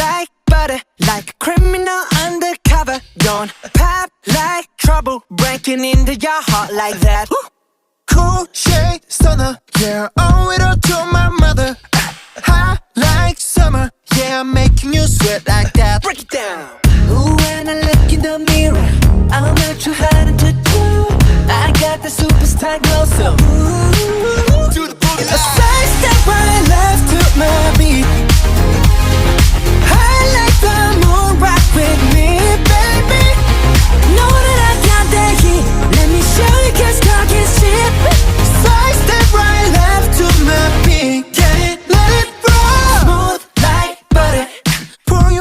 like butter, like a criminal undercover. Don't pop like trouble, breaking into your heart like that. Cool shade stunner, yeah, owe it all to my mother. Hot like summer, yeah, I'm making you sweat like that. Break it down. Ooh, when I look in the mirror, I'm not too hard to do. I got the superstar glow, so